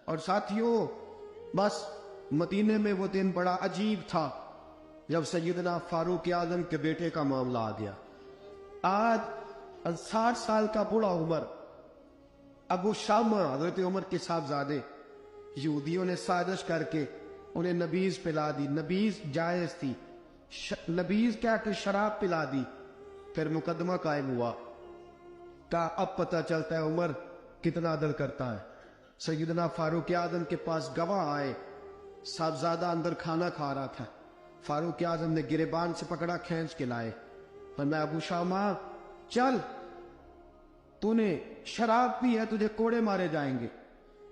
اور ساتھیوں، بس مدینے میں وہ دن بڑا عجیب تھا جب سیدنا فاروق اعظم کے بیٹے کا معاملہ آ گیا۔ آج 60 سال کا بوڑھا عمر ابو شامہ حضرت عمر کے صاحبزادے، یہودیوں نے سازش کر کے انہیں نبیذ پلا دی۔ نبیذ جائز تھی، نبیذ کیا کہ شراب پلا دی۔ پھر مقدمہ قائم ہوا، کہا اب پتہ چلتا ہے عمر کتنا عدل کرتا ہے۔ سیدنا فاروق اعظم کے پاس گواہ آئے، صاحبزادہ اندر کھانا کھا رہا تھا، فاروق اعظم نے گریبان سے پکڑا، کھینچ کے لائے، فرمایا ابو شامہ چل، تو نے شراب پی ہے، تجھے کوڑے مارے جائیں گے،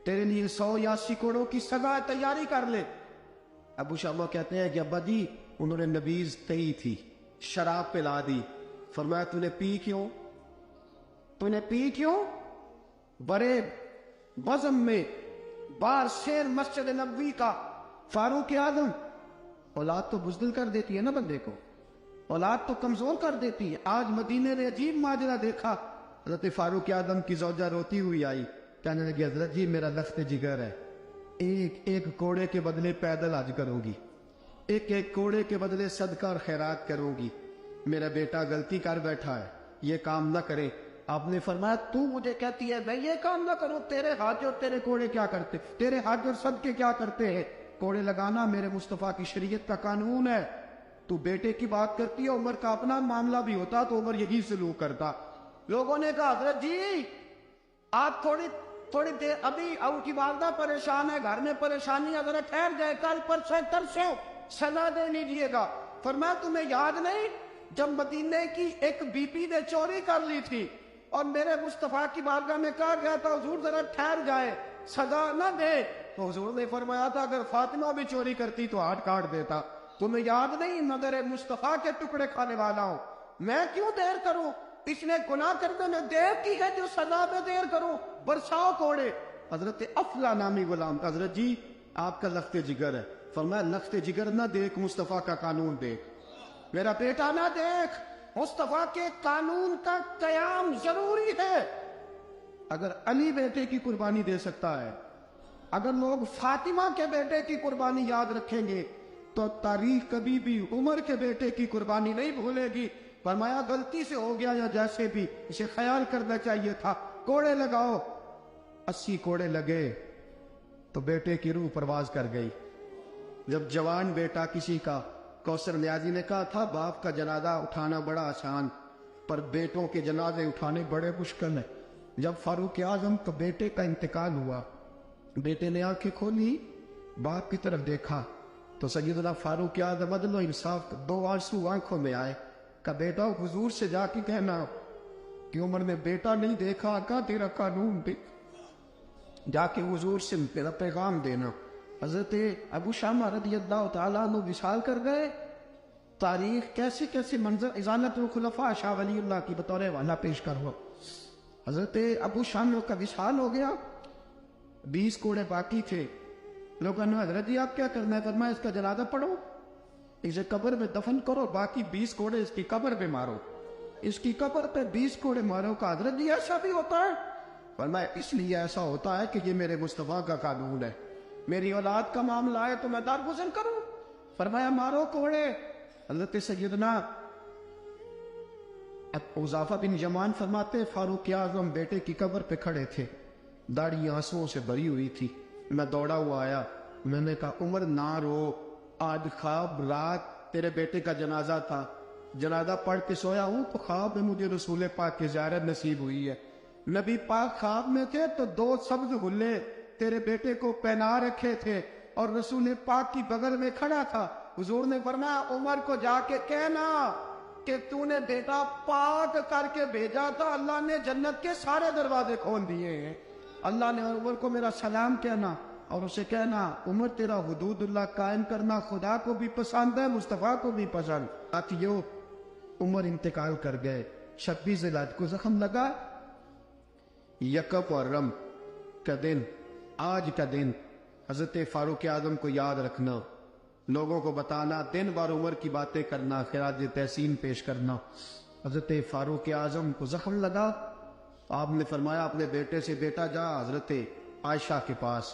تیرے لیے 100 یا 80 کوڑوں کی سزا تیاری کر لے۔ ابو شامہ کہتے ہیں کہ ابا جی انہوں نے نبیذ تئی تھی، شراب پلا دی۔ فرمایا تو نے پی کیوں؟ تو نے پی کیوں؟ بڑے بزم میں بار شیر مسجد نبوی کا فاروق اعظم، اولاد تو بزدل کر دیتی ہے نا بندے کو، اولاد تو کمزور کر دیتی ہے۔ آج مدینے نے عجیب ماجرا دیکھا، حضرت فاروق اعظم کی زوجہ روتی ہوئی آئی، کہنے لگی حضرت جی میرا لخت جگر ہے، ایک کوڑے کے بدلے پیدل حج کروں گی، ایک کوڑے کے بدلے صدقہ اور خیرات کروں گی، میرا بیٹا غلطی کر بیٹھا ہے، یہ کام نہ کرے۔ آپ نے فرمایا تو مجھے کہتی ہے میں یہ کام نہ کروں؟ تیرے حج اور تیرے کوڑے کیا کرتے، تیرے حج اور صدقے کیا کرتے ہیں؟ کوڑے لگانا میرے مصطفیٰ کی شریعت کا قانون ہے۔ تو بیٹے کی بات کرتی ہے، عمر کا اپنا معاملہ بھی ہوتا تو عمر یہی سلوک کرتا۔ لوگوں نے کہا حضرت جی آپ تھوڑی دیر، ابھی اب کی والدہ پریشان ہے، گھر میں پریشانی، حضرت ٹھہر جائے، کل پرسوں ترسوں سزا دے لیجیے گا۔ فرمایا تمہیں یاد نہیں جب مدینے کی ایک بی پی نے چوری کر لی تھی اور میرے مصطفیٰ کی بارگاہ میں کہا گیا تھا حضور ذرا ٹھہر جائے، سزا نہ دے، تو حضور نے فرمایا تھا اگر فاطمہ بھی چوری کرتی تو ہاتھ کاٹ دیتا۔ تمہیں یاد نہیں نظر مصطفیٰ کے ٹکڑے کھانے والا ہوں، میں کیوں دیر کروں؟ اس نے گناہ کرنے میں دیر کی ہے جو سزا میں دیر کروں، برساؤ کوڑے۔ حضرت افلا نامی غلام، حضرت جی آپ کا لخت جگر ہے۔ فرمایا لخت جگر نہ دیکھ، مصطفیٰ کا قانون دیکھ، میرا بیٹا نہ دیکھ، مصطفیٰ کے قانون کا قیام ضروری ہے۔ اگر علی بیٹے کی قربانی دے سکتا ہے، اگر لوگ فاطمہ کے بیٹے کی قربانی یاد رکھیں گے تو تاریخ کبھی بھی عمر کے بیٹے کی قربانی نہیں بھولے گی۔ فرمایا غلطی سے ہو گیا یا جیسے بھی، اسے خیال کرنا چاہیے تھا، کوڑے لگاؤ۔ 80 کوڑے لگے تو بیٹے کی روح پرواز کر گئی۔ جب جوان بیٹا کسی کا، کوثر نیازی نے کہا تھا باپ کا جنازہ اٹھانا بڑا آسان، پر بیٹوں کے جنازے اٹھانے بڑے مشکل ہیں۔ جب فاروق اعظم کا بیٹے کا انتقال ہوا، بیٹے نے آنکھیں کھولی، باپ کی طرف دیکھا تو سیدنا فاروق اعظم عدل و انصاف، 2 آنسو آنکھوں میں آئے، کہا بیٹا حضور سے جا کے کہنا کہ عمر نے بیٹا نہیں دیکھا، کہا تیرا قانون دیکھ، جا کے حضور سے میرا پیغام دینا۔ حضرت ابو شامہ رضی اللہ تعالیٰ عنہ وصال کر گئے۔ تاریخ کیسے کیسے منظر ازالت الخلفاء شاہ ولی اللہ کی بطور والا پیش کر ہوا۔ حضرت ابو شامہ کا وصال ہو گیا، 20 کوڑے باقی تھے۔ لوگوں نے حضرت جی آپ کیا کرنا ہے؟ فرمایا اس کا جنازہ پڑھو، اسے قبر میں دفن کرو، باقی 20 کوڑے اس کی قبر پہ مارو، اس کی قبر پہ 20 کوڑے مارو۔ کا حضرت جی ایسا بھی ہوتا ہے؟ فرمایا اس لیے ایسا ہوتا ہے کہ یہ میرے مصطفیٰ کا قانون ہے، میری اولاد کا معاملہ ہے تو میں درگزر کروں۔ فرمایا مارو کوڑے۔ حضرت سیدنا حذیفہ بن یمان فرماتے فاروق اعظم بیٹے کی قبر پہ کھڑے تھے، داڑھی آنسوؤں سے بھری ہوئی تھی۔ میں دوڑا ہوا آیا، میں نے کہا عمر نہ رو، آج خواب رات تیرے بیٹے کا جنازہ تھا، جنازہ پڑھ کے سویا ہوں تو خواب میں مجھے رسول پاک کی زیارت نصیب ہوئی ہے۔ نبی پاک خواب میں تھے تو 2 سبز غلے تیرے بیٹے کو پہنا رکھے تھے اور رسول پاک کی بغل میں کھڑا تھا۔ حضور نے فرمایا عمر کو جا کے کہنا کہ تو نے بیٹا پاک کر کے بھیجا تھا، اللہ نے جنت کے سارے دروازے کھول دیے ہیں۔ اللہ نے عمر کو میرا سلام کہنا اور اسے کہنا عمر تیرا حدود اللہ قائم کرنا خدا کو بھی پسند ہے، مصطفیٰ کو بھی پسند۔ ساتھیو عمر انتقال کر گئے، 26 ذی الحجہ کو زخم لگا، یکم محرم کا دن، آج کا دن حضرت فاروق اعظم کو یاد رکھنا، لوگوں کو بتانا، دن بار عمر کی باتیں کرنا، خراج تحسین پیش کرنا۔ حضرت فاروق اعظم کو زخم لگا، آپ نے فرمایا اپنے بیٹے سے بیٹا جا حضرت عائشہ کے پاس،